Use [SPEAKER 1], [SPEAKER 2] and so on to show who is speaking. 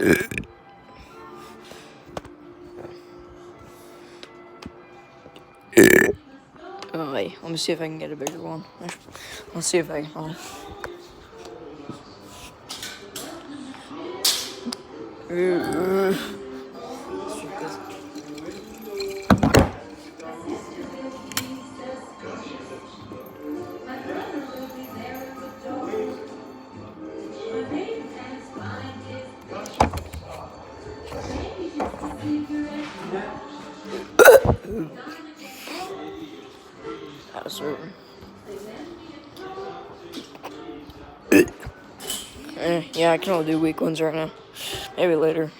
[SPEAKER 1] Wait, let me see if I can get a bigger one. Let's see if I can. Yeah, I can only do weak ones right now. Maybe later.